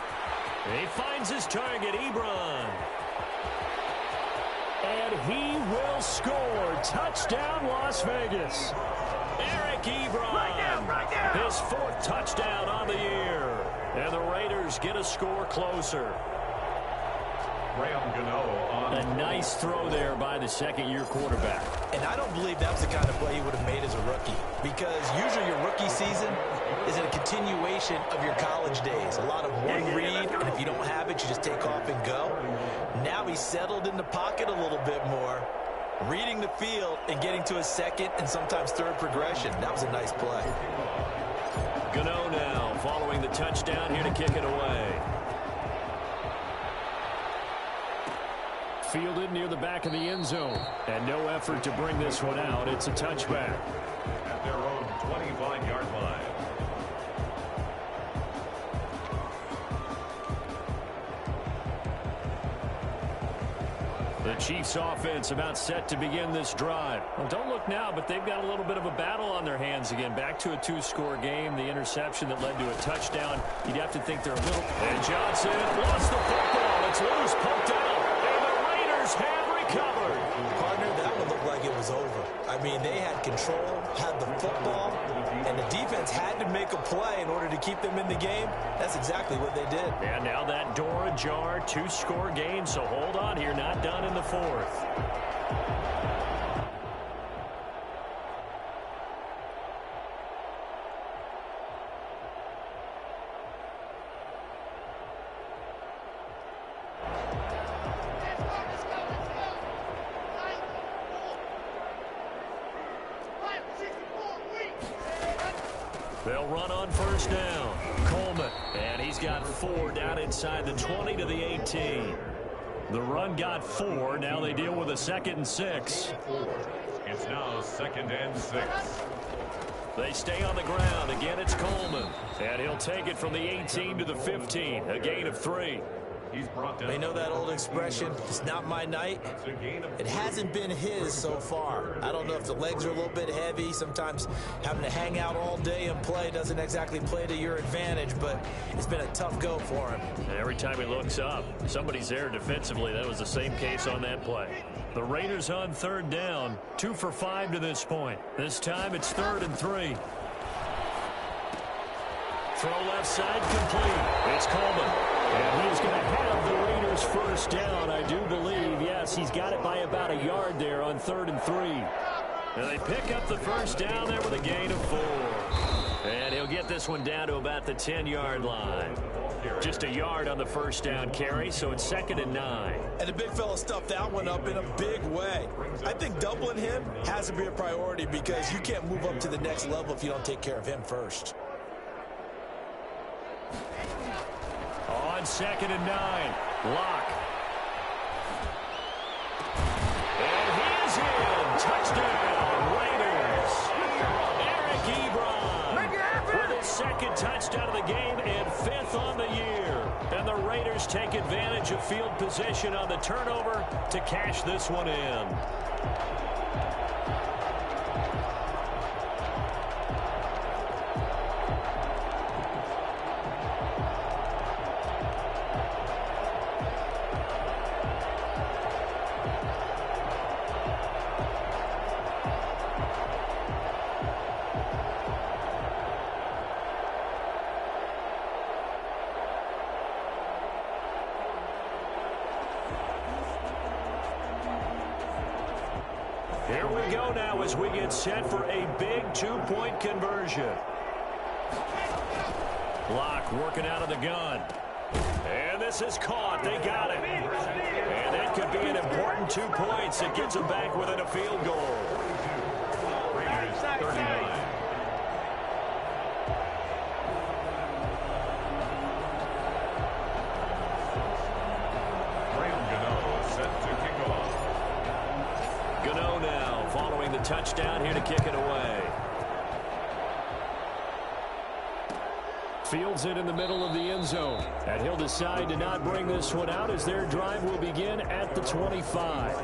He finds his target, Ebron. And he will score. Touchdown, Las Vegas. Eric Ebron. His 4th touchdown on the year. And the Raiders get a score closer. A nice throw there by the 2nd-year quarterback. And I don't believe that's the kind of play he would have made as a rookie, because usually your rookie season is a continuation of your college days. A lot of one read, and if you don't have it, you just take off and go. Now he's settled in the pocket a little bit more, reading the field and getting to a 2nd and sometimes 3rd progression. That was a nice play. Gano now following the touchdown here to kick it away. Fielded near the back of the end zone. And no effort to bring this one out. It's a touchback. At their own 25-yard line. The Chiefs offense about set to begin this drive. Well, don't look now, but they've got a little bit of a battle on their hands again. Back to a 2-score game. The interception that led to a touchdown. You'd have to think they're a little... And Johnson lost the football. It's loose, poked out. And the Raiders have recovered. Partner, that one looked like it was over. I mean, they had control, had the football, and the defense had to make a play in order to keep them in the game. That's exactly what they did. And now that door ajar, 2-score game, so hold on here, not done in the 4th. They'll run on 1st down. Coleman, and he's got 4 down inside the 20 to the 18. The run got 4. Now they deal with a 2nd and 6. It's now 2nd and 6. They stay on the ground. Again, it's Coleman. And he'll take it from the 18 to the 15. A gain of 3. He's brought down. They know that old expression, it's not my night. It hasn't been his so far. I don't know if the legs are a little bit heavy. Sometimes having to hang out all day and play doesn't exactly play to your advantage, but it's been a tough go for him. Every time he looks up, somebody's there defensively. That was the same case on that play. The Raiders on third down, 2 for 5 to this point. This time it's 3rd and 3. Throw left side complete. It's Coleman. And he's going to have the Raiders first down, I do believe. Yes, he's got it by about a yard there on 3rd and 3. And they pick up the first down there with a gain of 4. And he'll get this one down to about the 10-yard line. Just a yard on the first down carry, so it's 2nd and 9. And the big fella stuffed that one up in a big way. I think doubling him has to be a priority because you can't move up to the next level if you don't take care of him first. On 2nd and 9, Locke. And he is in. Touchdown, Raiders. Eric Ebron with his 2nd touchdown of the game and 5th on the year. And the Raiders take advantage of field position on the turnover to cash this one in. Here we go now as we get set for a big 2-point conversion. Locke working out of the gun. And this is caught. They got it. And that could be an important 2 points. It gets them back within a field goal. Raiders 39. Touchdown here to kick it away. Fields it in the middle of the end zone. And he'll decide to not bring this one out as their drive will begin at the 25.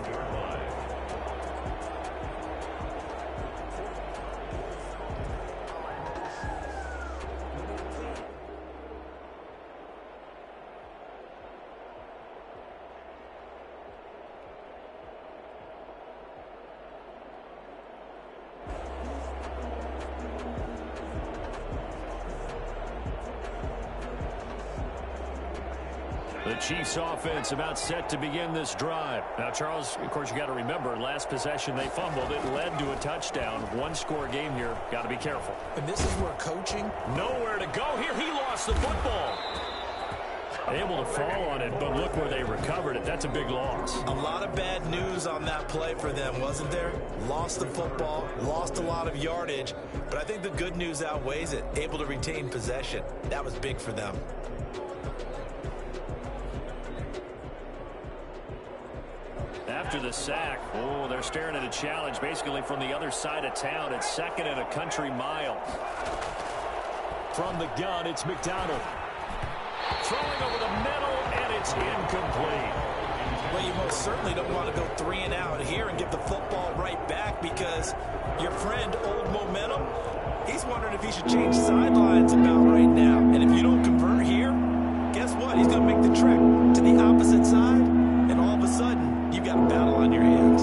The Chiefs offense about set to begin this drive. Now, Charles, of course, you got to remember, last possession they fumbled. It led to a touchdown. 1-score game here. Got to be careful. And this is where coaching. Nowhere to go here. He lost the football. Able to fall on it, but look where they recovered it. That's a big loss. A lot of bad news on that play for them, wasn't there? Lost the football, lost a lot of yardage, but I think the good news outweighs it. Able to retain possession. That was big for them. After the sack, oh, they're staring at a challenge basically from the other side of town. It's 2nd and a country mile. From the gun, it's McDonald. Throwing over the middle, and it's incomplete. Well, you most certainly don't want to go 3 and out here and give the football right back because your friend, Old Momentum, he's wondering if he should change sidelines about right now. And if you don't convert here, guess what? He's going to make the trek to the opposite side, and all of a sudden, you've got a battle on your hands.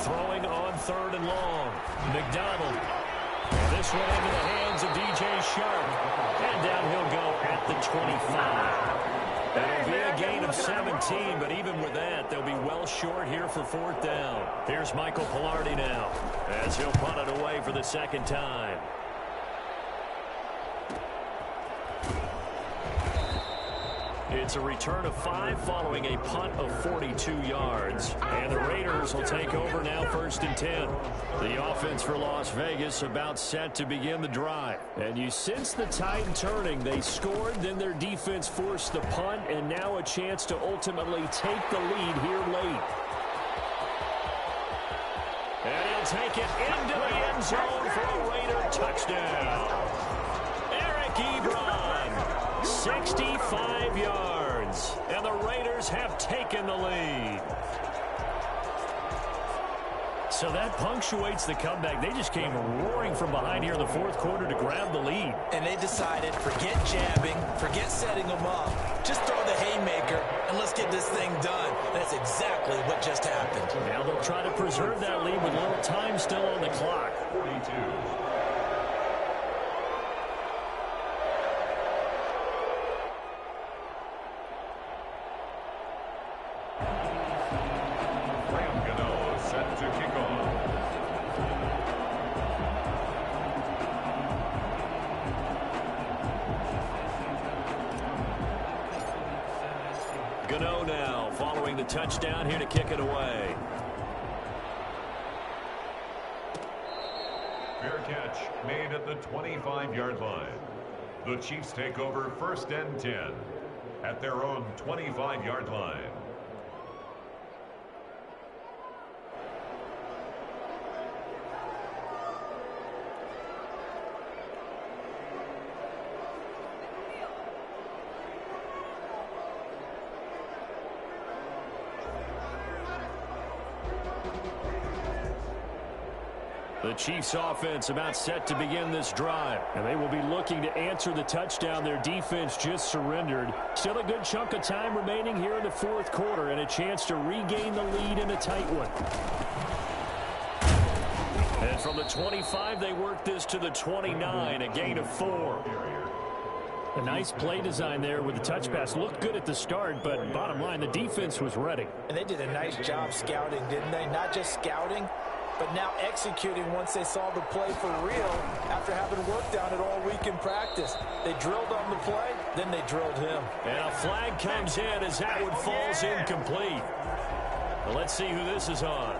Throwing on 3rd and long. McDonald. And this one into the hands of DJ Sharp. And down he'll go at the 25. It'll be a gain of 17, but even with that, they'll be well short here for 4th down. Here's Michael Pilardi now as he'll punt it away for the 2nd time. It's a return of 5 following a punt of 42 yards. And the Raiders will take over now 1st and 10. The offense for Las Vegas about set to begin the drive. And you sense the tide turning. They scored, then their defense forced the punt, and now a chance to ultimately take the lead here late. And he'll take it into the end zone for a Raider touchdown. Eric Ebron. 65 yards. And the Raiders have taken the lead. So that punctuates the comeback. They just came roaring from behind here in the fourth quarter to grab the lead. And they decided, forget jabbing, forget setting them up. Just throw the haymaker, and let's get this thing done. That's exactly what just happened. Now they'll try to preserve that lead with little time still on the clock. 42. Gano now following the touchdown here to kick it away. Fair catch made at the 25-yard line. The Chiefs take over 1st and 10 at their own 25-yard line. The Chiefs offense about set to begin this drive. And they will be looking to answer the touchdown their defense just surrendered. Still a good chunk of time remaining here in the fourth quarter and a chance to regain the lead in a tight one. And from the 25, they work this to the 29, a gain of 4. A nice play design there with the touch pass. Looked good at the start, but bottom line, the defense was ready. And they did a nice job scouting, didn't they? Not just scouting, but now executing once they saw the play for real after having worked on it all week in practice. They drilled on the play, then they drilled him. And a flag comes in as that one falls incomplete. Well, let's see who this is on.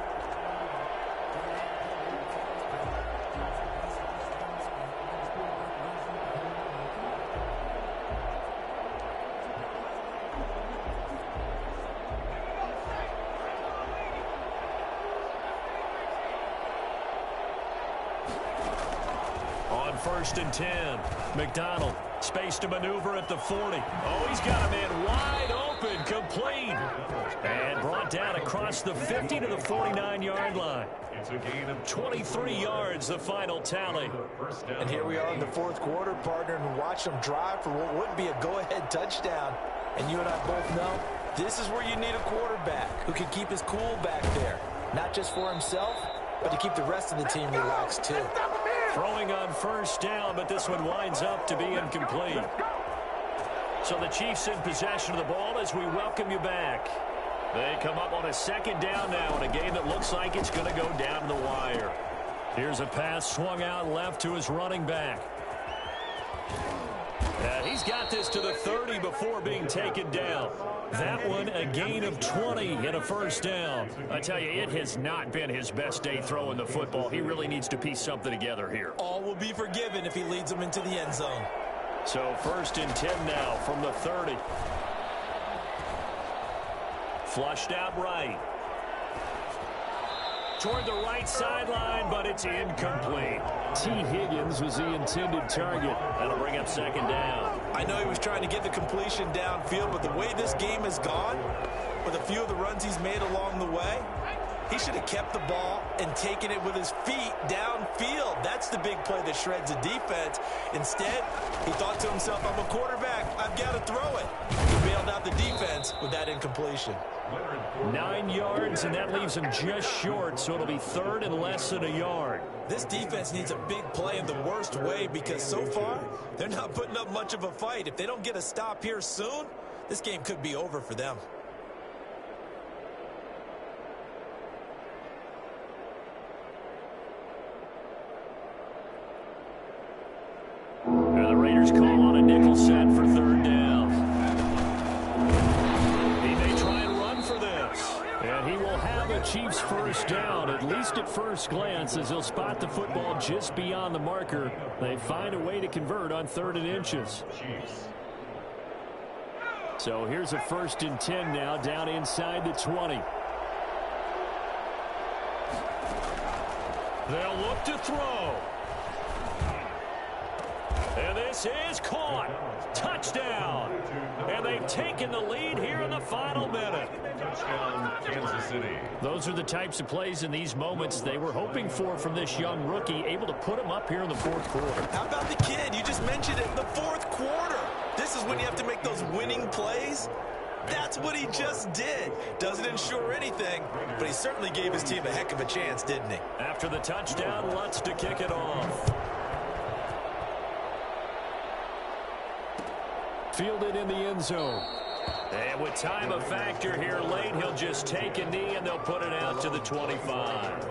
First and 10. McDonald, space to maneuver at the 40. Oh, he's got a man wide open, complete. And brought down across the 50 to the 49-yard line. It's a gain of 23 yards, the final tally. And here we are in the fourth quarter, partner, and watch them drive for what would be a go-ahead touchdown. And you and I both know this is where you need a quarterback who can keep his cool back there. Not just for himself, but to keep the rest of the team relaxed too. Throwing on first down, but this one winds up to be incomplete. So the Chiefs in possession of the ball as we welcome you back. They come up on a second down now in a game that looks like it's going to go down the wire. Here's a pass swung out left to his running back. And he's got this to the 30 before being taken down. That one a gain of 20 and a first down. I tell you, it has not been his best day throwing the football. He really needs to piece something together here. All will be forgiven if he leads them into the end zone. So 1st and 10 now from the 30. Flushed out right. Toward the right sideline, but it's incomplete. T. Higgins was the intended target. That'll bring up second down. I know he was trying to get the completion downfield, but the way this game has gone, with a few of the runs he's made along the way, he should have kept the ball and taken it with his feet downfield. That's the big play that shreds a defense. Instead, he thought to himself, I'm a quarterback, I've got to throw it. He bailed out the defense with that incompletion. 9 yards, and that leaves him just short, so it'll be 3rd and less than a yard. This defense needs a big play in the worst way because so far, they're not putting up much of a fight. If they don't get a stop here soon, this game could be over for them. And the Raiders call on a nickel set for 3rd down. He may try and run for this. And he will have a Chiefs first down, at least at first glance, as he'll spot the football just beyond the marker. They find a way to convert on 3rd and inches. So here's a 1st and 10 now, down inside the 20. They'll look to throw. And this is caught. Touchdown. And they've taken the lead here in the final minute. Touchdown, Kansas City. Those are the types of plays in these moments they were hoping for from this young rookie, able to put him up here in the fourth quarter. How about the kid? You just mentioned it, the fourth quarter. This is when you have to make those winning plays. That's what he just did. Doesn't ensure anything, but he certainly gave his team a heck of a chance, didn't he? After the touchdown, Lutz to kick it off. Fielded in the end zone. And with time a factor here late, he'll just take a knee and they'll put it out to the 25.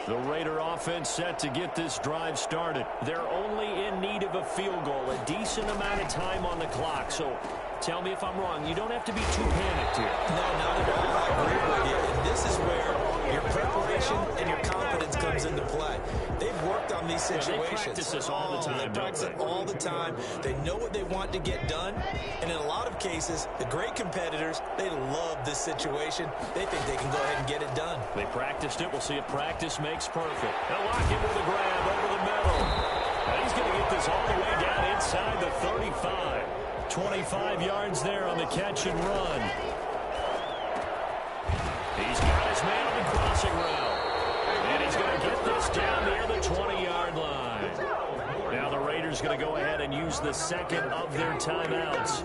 The Raider offense set to get this drive started. They're only in need of a field goal, a decent amount of time on the clock. So tell me if I'm wrong. You don't have to be too panicked here. No, not at all. I agree with you. And this is where your preparation and your confidence comes into play. They've worked on these situations. They practice this all the time. They practice it all the time. They know what they want to get done. And in a lot of cases, the great competitors, they love this situation. They think they can go ahead and get it done. They practiced it. We'll see if practice makes perfect. They'll lock it with a grab over the middle. And he's going to get this all the way down inside the 35. 25 yards there on the catch and run. He's got his man on the crossing route. And he's going to get this down near the 20-yard line. Now the Raiders going to go ahead and use the second of their timeouts,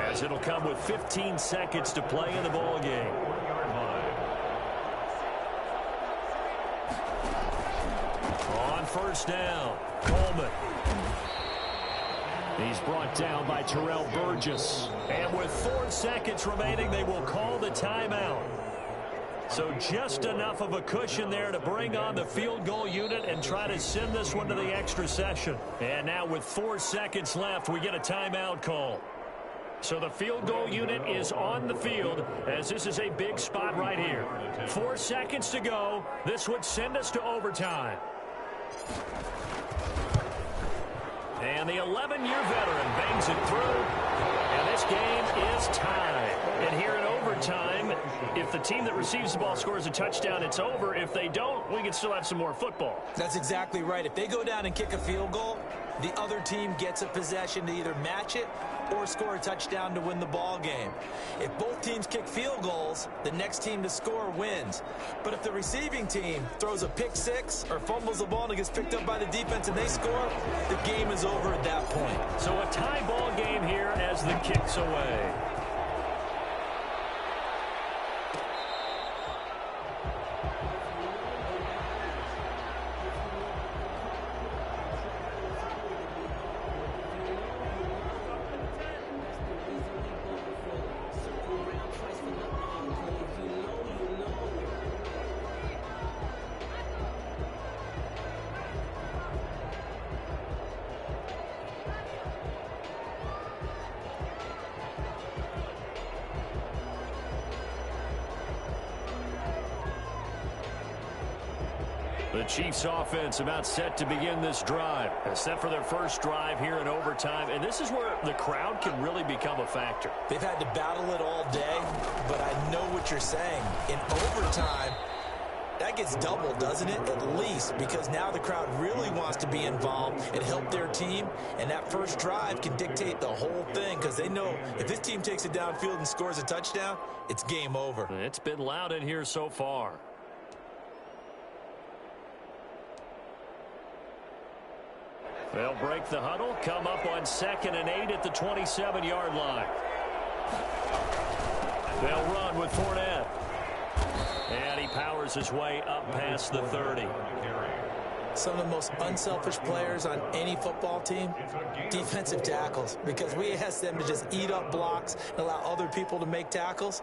as it'll come with 15 seconds to play in the ball game. On first down, Coleman. He's brought down by Terrell Burgess. And with 4 seconds remaining, they will call the timeout. So just enough of a cushion there to bring on the field goal unit and try to send this one to the extra session. And now with 4 seconds left, we get a timeout call. So the field goal unit is on the field, as this is a big spot right here. 4 seconds to go. This would send us to overtime. And the 11-year veteran bangs it through. And this game is tied. And here in overtime, if the team that receives the ball scores a touchdown, it's over. If they don't, we can still have some more football. That's exactly right. If they go down and kick a field goal, the other team gets a possession to either match it or score a touchdown to win the ball game. If both teams kick field goals, the next team to score wins. But if the receiving team throws a pick six or fumbles the ball and it gets picked up by the defense and they score, the game is over at that point. So a tie ball game here as the kick's away. The Chiefs offense about set to begin this drive. Set for their first drive here in overtime. And this is where the crowd can really become a factor. They've had to battle it all day, but I know what you're saying. In overtime, that gets doubled, doesn't it? At least, because now the crowd really wants to be involved and help their team. And that first drive can dictate the whole thing, because they know if this team takes it downfield and scores a touchdown, it's game over. It's been loud in here so far. They'll break the huddle, come up on 2nd and 8 at the 27-yard line. They'll run with Fournette. And he powers his way up past the 30. Some of the most unselfish players on any football team, defensive tackles, because we ask them to just eat up blocks and allow other people to make tackles.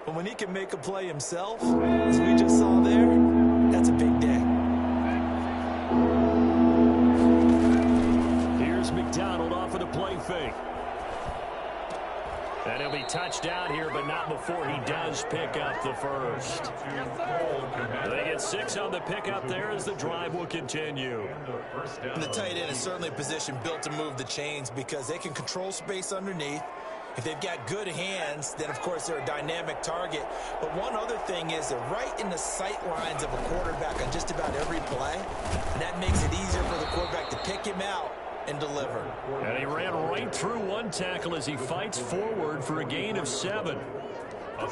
But when he can make a play himself, as we just saw there, that's a big day. McDonald off of the play fake. And he'll be touched down here, but not before he does pick up the first. They get 6 on the pickup there as the drive will continue. And the tight end is certainly a position built to move the chains because they can control space underneath. If they've got good hands, then, of course, they're a dynamic target. But one other thing is they're right in the sight lines of a quarterback on just about every play, and that makes it easier for the quarterback to pick him out and deliver. And he ran right through one tackle as he fights forward for a gain of 7. And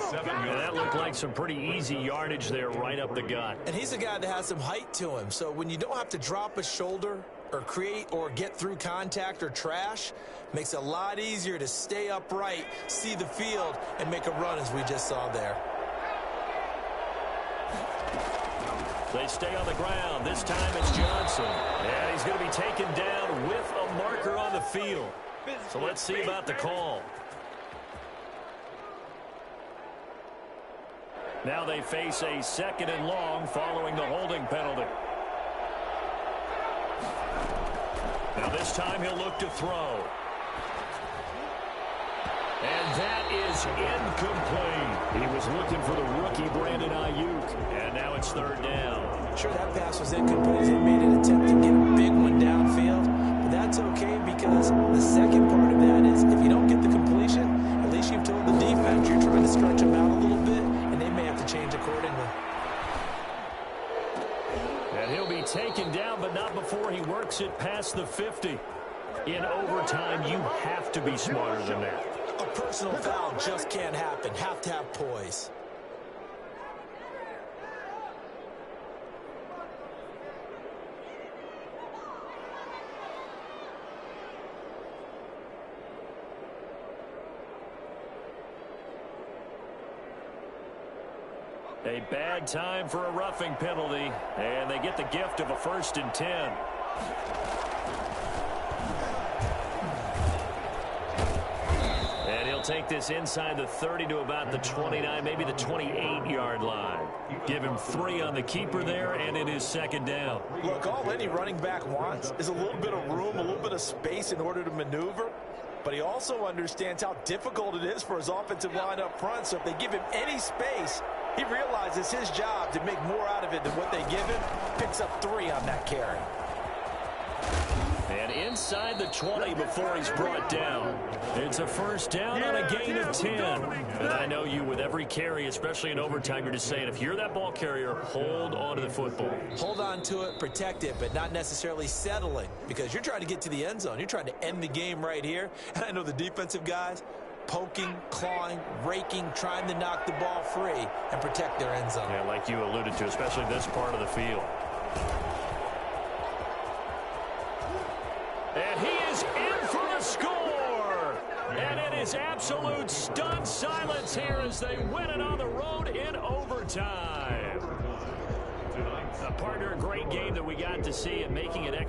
that looked like some pretty easy yardage there right up the gut. And he's a guy that has some height to him. So when you don't have to drop a shoulder or create or get through contact or trash, makes it a lot easier to stay upright, see the field, and make a run as we just saw there. They stay on the ground. This time it's Johnson. And he's going to be taken down with a marker on the field. So let's see about the call. Now they face a 2nd and long following the holding penalty. Now this time he'll look to throw. And that is incomplete. He was looking for the rookie Brandon Ayuk. And now it's 3rd down. Sure, that pass was incomplete. They made an attempt to get a big one downfield. But that's okay because the second part of that is if you don't get the completion, at least you've told the defense you're trying to stretch them out a little bit, and they may have to change accordingly. And he'll be taken down, but not before he works it past the 50. In overtime, you have to be smarter than that. A personal foul just can't happen. Have to have poise. A bad time for a roughing penalty, and they get the gift of a 1st and 10. And he'll take this inside the 30 to about the 29, maybe the 28-yard line. Give him 3 on the keeper there, and it is 2nd down. Look, all any running back wants is a little bit of room, a little bit of space in order to maneuver. But he also understands how difficult it is for his offensive line up front. So if they give him any space, he realizes his job to make more out of it than what they give him. Picks up 3 on that carry. And inside the 20 before he's brought down. It's a 1st down on a gain of 10. And I know you, with every carry, especially in overtime, you're just saying, if you're that ball carrier, hold on to the football. Hold on to it, protect it, but not necessarily settling, because you're trying to get to the end zone. You're trying to end the game right here. And I know the defensive guys, poking, clawing, raking, trying to knock the ball free and protect their end zone. Yeah, like you alluded to, especially this part of the field. And he is in for the score. And it is absolute stunned silence here as they win it on the road in overtime. A partner, a great game that we got to see, and making it extra.